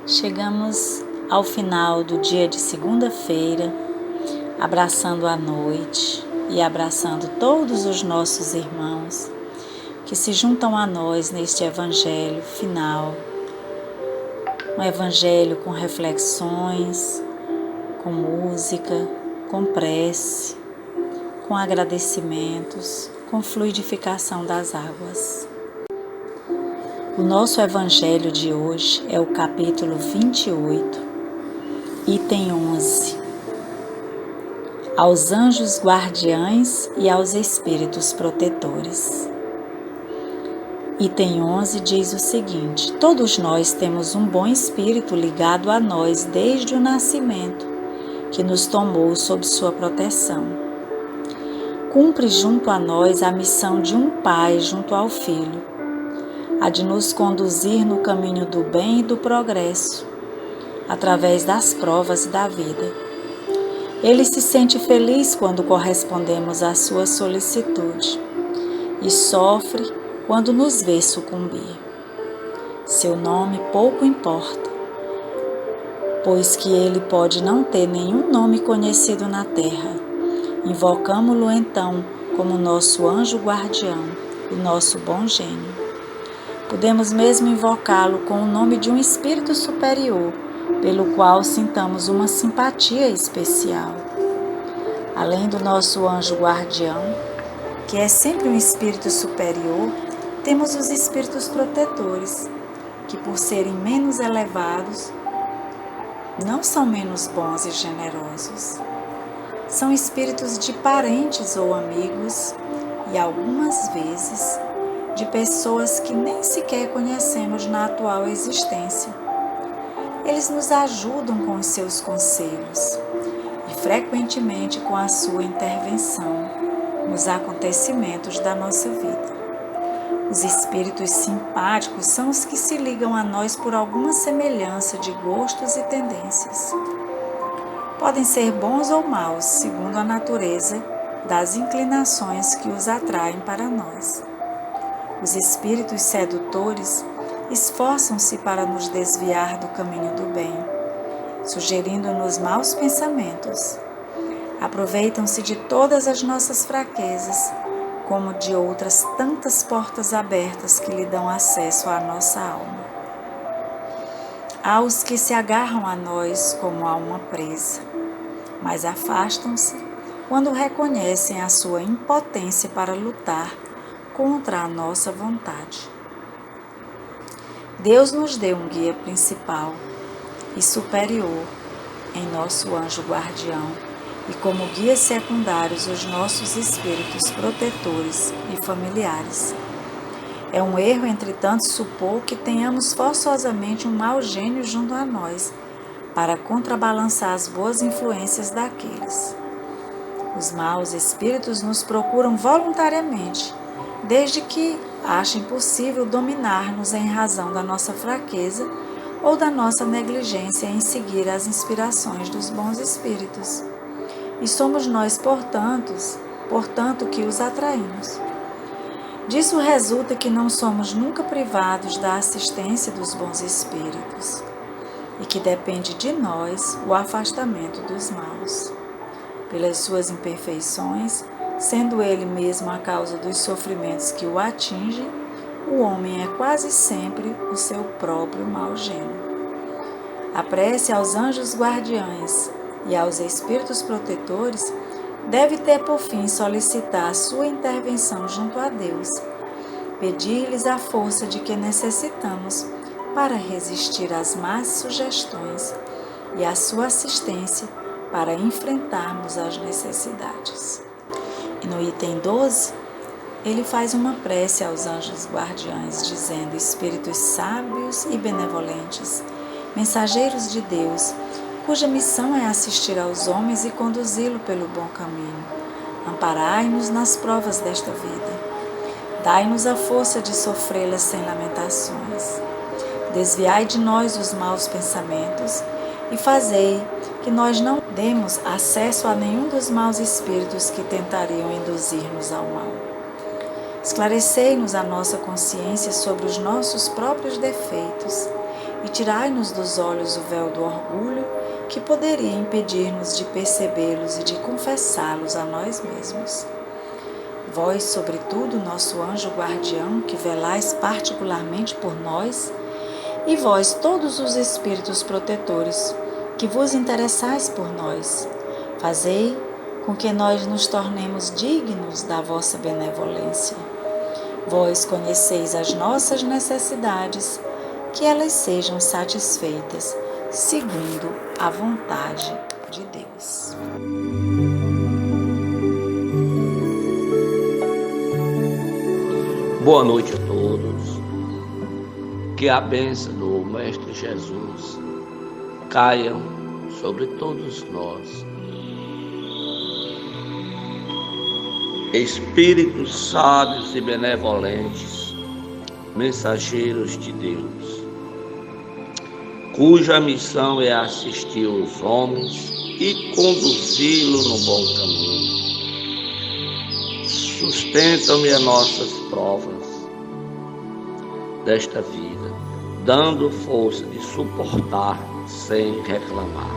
Chegamos ao final do dia de segunda-feira, abraçando a noite e abraçando todos os nossos irmãos que se juntam a nós neste evangelho final. Um evangelho com reflexões, com música, com prece, com agradecimentos, com fluidificação das águas. O nosso evangelho de hoje é o capítulo 28, item 11. Aos anjos guardiães e aos espíritos protetores. Item 11 diz o seguinte: todos nós temos um bom espírito ligado a nós desde o nascimento, que nos tomou sob sua proteção. Cumpre junto a nós a missão de um pai junto ao filho, a de nos conduzir no caminho do bem e do progresso, através das provas da vida. Ele se sente feliz quando correspondemos à sua solicitude e sofre quando nos vê sucumbir. Seu nome pouco importa, pois que ele pode não ter nenhum nome conhecido na terra. Invocamo-lo então como nosso anjo guardião, o nosso bom gênio. Podemos mesmo invocá-lo com o nome de um espírito superior, pelo qual sintamos uma simpatia especial. Além do nosso anjo guardião, que é sempre um espírito superior, temos os espíritos protetores, que por serem menos elevados, não são menos bons e generosos. São espíritos de parentes ou amigos e, algumas vezes, de pessoas que nem sequer conhecemos na atual existência. Eles nos ajudam com os seus conselhos e frequentemente com a sua intervenção nos acontecimentos da nossa vida. Os espíritos simpáticos são os que se ligam a nós por alguma semelhança de gostos e tendências. Podem ser bons ou maus, segundo a natureza das inclinações que os atraem para nós. Os espíritos sedutores esforçam-se para nos desviar do caminho do bem, sugerindo-nos maus pensamentos. Aproveitam-se de todas as nossas fraquezas, como de outras tantas portas abertas que lhe dão acesso à nossa alma. Há os que se agarram a nós como a uma presa, mas afastam-se quando reconhecem a sua impotência para lutar contra a nossa vontade. Deus nos deu um guia principal e superior em nosso anjo guardião e como guias secundários os nossos espíritos protetores e familiares. É um erro, entretanto, supor que tenhamos forçosamente um mau gênio junto a nós para contrabalançar as boas influências daqueles. Os maus espíritos nos procuram voluntariamente, desde que achem possível dominar-nos em razão da nossa fraqueza ou da nossa negligência em seguir as inspirações dos bons espíritos. E somos nós, portanto, que os atraímos. Disso resulta que não somos nunca privados da assistência dos bons espíritos e que depende de nós o afastamento dos maus. Pelas suas imperfeições, sendo ele mesmo a causa dos sofrimentos que o atingem, o homem é quase sempre o seu próprio mau gênio. A prece aos anjos guardiães e aos espíritos protetores deve ter por fim solicitar a sua intervenção junto a Deus, pedir-lhes a força de que necessitamos para resistir às más sugestões e a sua assistência para enfrentarmos as necessidades. E no item 12, ele faz uma prece aos anjos guardiães, dizendo: espíritos sábios e benevolentes, mensageiros de Deus, cuja missão é assistir aos homens e conduzi-lo pelo bom caminho. Amparai-nos nas provas desta vida. Dai-nos a força de sofrê-las sem lamentações. Desviai de nós os maus pensamentos e fazei que nós não demos acesso a nenhum dos maus espíritos que tentariam induzir-nos ao mal. Esclarecei-nos a nossa consciência sobre os nossos próprios defeitos e tirai-nos dos olhos o véu do orgulho que poderia impedir-nos de percebê-los e de confessá-los a nós mesmos. Vós, sobretudo, nosso anjo guardião, que velais particularmente por nós, e vós, todos os espíritos protetores, que vos interessais por nós, fazei com que nós nos tornemos dignos da vossa benevolência. Vós conheceis as nossas necessidades, que elas sejam satisfeitas, segundo a vontade de Deus. Boa noite a todos. Que a bênção do Mestre Jesus caia sobre todos nós. Espíritos sábios e benevolentes, mensageiros de Deus, cuja missão é assistir os homens e conduzi-los no bom caminho. Sustentam-me as nossas provas desta vida, dando força de suportar sem reclamar.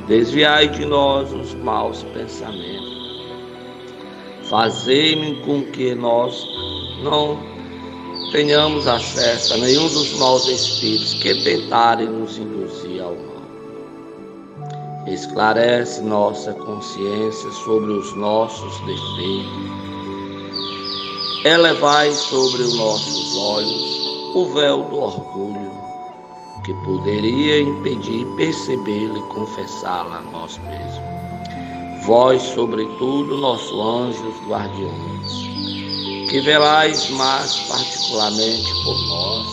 Desviai de nós os maus pensamentos. Fazei-me com que nós não tenhamos acesso a nenhum dos maus espíritos que tentarem nos induzir ao mal. Esclarece nossa consciência sobre os nossos defeitos. Elevai sobre os nossos olhos o véu do orgulho, que poderia impedir percebê-lo e confessá-lo a nós mesmos. Vós, sobretudo, nossos anjos guardiões, que velais mais particularmente por nós,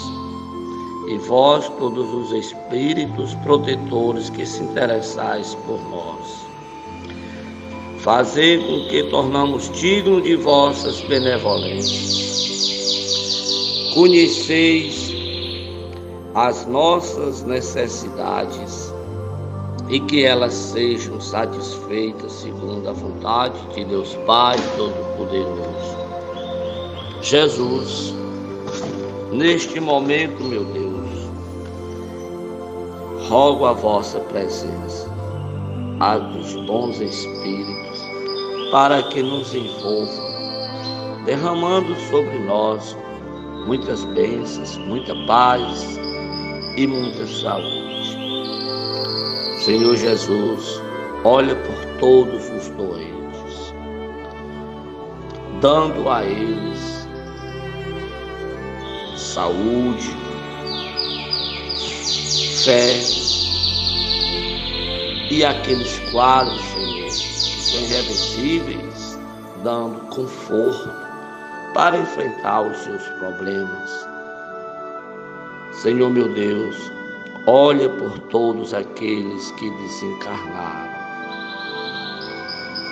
e vós, todos os espíritos protetores que se interessais por nós, fazei com que tornamos dignos de vossas benevolências. Conheceis as nossas necessidades e que elas sejam satisfeitas segundo a vontade de Deus Pai Todo-Poderoso. Jesus, neste momento, meu Deus, rogo a vossa presença, a dos bons espíritos, para que nos envolvam, derramando sobre nós muitas bênçãos, muita paz e muita saúde. Senhor Jesus, olha por todos os doentes, dando a eles saúde, fé, e aqueles quadros, Senhor, que são irreversíveis, dando conforto para enfrentar os seus problemas. Senhor meu Deus, olha por todos aqueles que desencarnaram,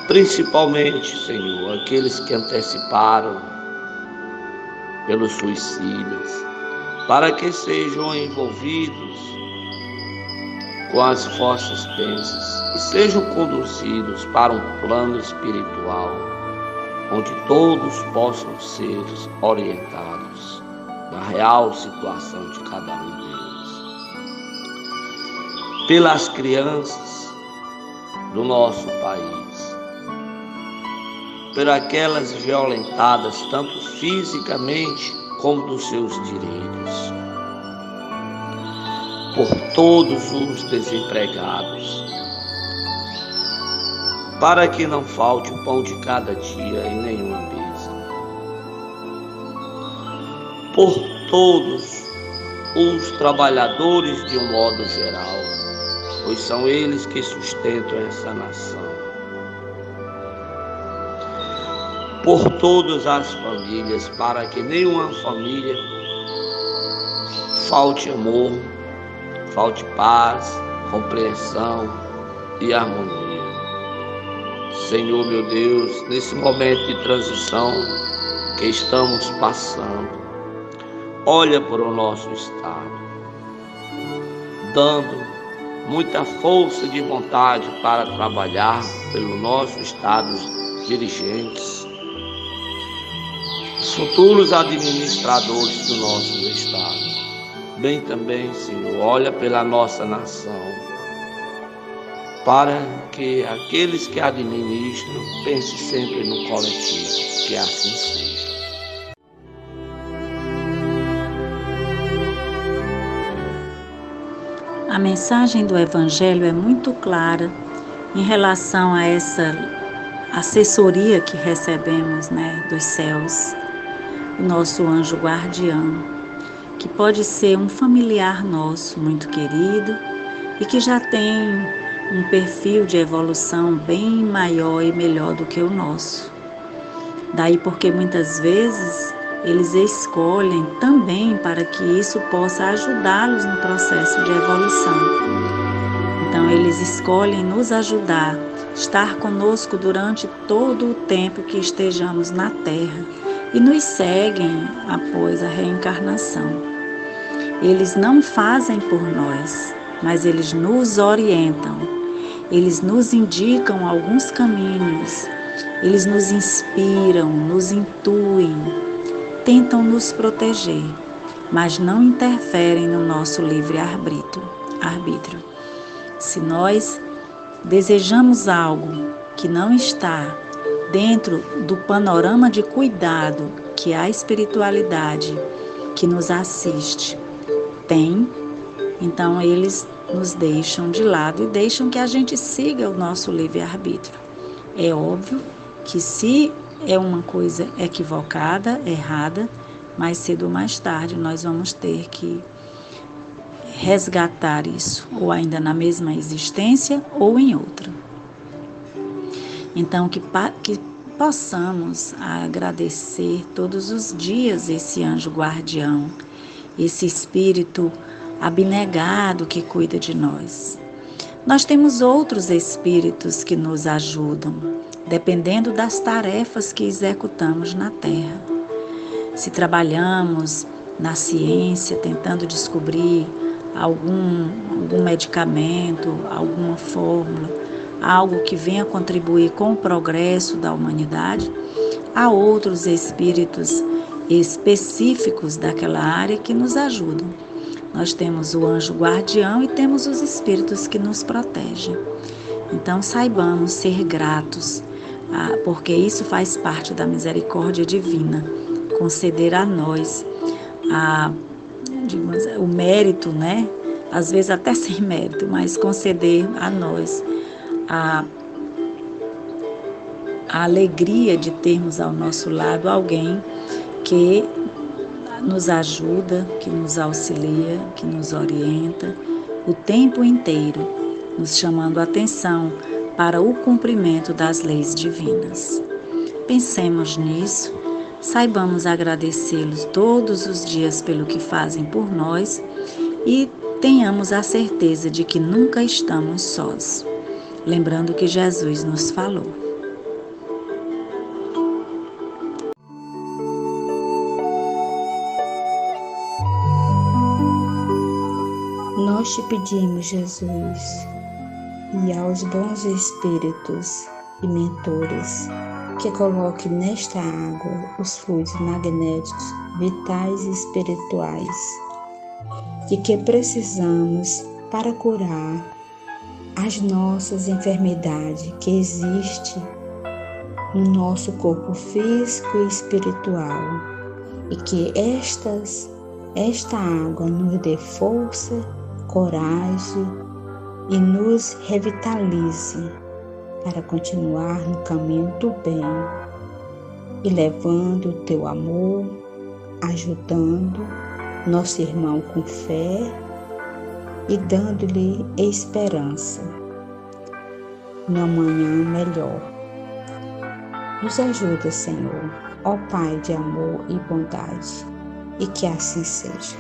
principalmente, Senhor, aqueles que anteciparam pelos suicidas, para que sejam envolvidos com as vossas bênçãos e sejam conduzidos para um plano espiritual, onde todos possam ser orientados na real situação de cada um deles. Pelas crianças do nosso país, por aquelas violentadas tanto fisicamente como dos seus direitos, por todos os desempregados, para que não falte o pão de cada dia em nenhuma mesa, por todos os trabalhadores de um modo geral, pois são eles que sustentam essa nação, por todas as famílias, para que nenhuma família falte amor, falte paz, compreensão e harmonia. Senhor meu Deus, nesse momento de transição que estamos passando, olha para o nosso estado, dando muita força de vontade para trabalhar pelo nosso estado, os dirigentes, os futuros administradores do nosso estado, bem também, Senhor, olha pela nossa nação, para que aqueles que administram pensem sempre no coletivo, que assim seja. A mensagem do Evangelho é muito clara em relação a essa assessoria que recebemos, dos céus, o nosso anjo guardião, que pode ser um familiar nosso muito querido e que já tem um perfil de evolução bem maior e melhor do que o nosso. Daí porque muitas vezes eles escolhem também para que isso possa ajudá-los no processo de evolução. Então eles escolhem nos ajudar, estar conosco durante todo o tempo que estejamos na Terra e nos seguem após a reencarnação. Eles não fazem por nós, mas eles nos orientam, eles nos indicam alguns caminhos, eles nos inspiram, nos intuem, tentam nos proteger, mas não interferem no nosso livre-arbítrio. Se nós desejamos algo que não está dentro do panorama de cuidado que a espiritualidade que nos assiste tem, então eles nos deixam de lado e deixam que a gente siga o nosso livre-arbítrio. É óbvio que se é uma coisa equivocada, errada, mais cedo ou mais tarde nós vamos ter que resgatar isso, ou ainda na mesma existência ou em outra. Então que possamos agradecer todos os dias esse anjo guardião, esse espírito abnegado que cuida de nós. Nós temos outros espíritos que nos ajudam, dependendo das tarefas que executamos na Terra. Se trabalhamos na ciência, tentando descobrir algum medicamento, alguma fórmula, algo que venha contribuir com o progresso da humanidade, há outros espíritos específicos daquela área que nos ajudam. Nós temos o anjo guardião e temos os espíritos que nos protegem. Então saibamos ser gratos, porque isso faz parte da misericórdia divina, conceder a nós o mérito, às vezes até sem mérito, mas conceder a nós a alegria de termos ao nosso lado alguém que nos ajuda, que nos auxilia, que nos orienta o tempo inteiro, nos chamando a atenção para o cumprimento das leis divinas. Pensemos nisso, saibamos agradecê-los todos os dias pelo que fazem por nós e tenhamos a certeza de que nunca estamos sós. Lembrando que Jesus nos falou. Nós te pedimos, Jesus, e aos bons espíritos e mentores, que coloque nesta água os fluidos magnéticos, vitais e espirituais, e que precisamos para curar as nossas enfermidades que existem no nosso corpo físico e espiritual, e que esta água nos dê força, coragem e nos revitalize para continuar no caminho do bem e levando o teu amor, ajudando nosso irmão com fé e dando-lhe esperança no amanhã melhor. Nos ajuda, Senhor, ó Pai de amor e bondade, e que assim seja.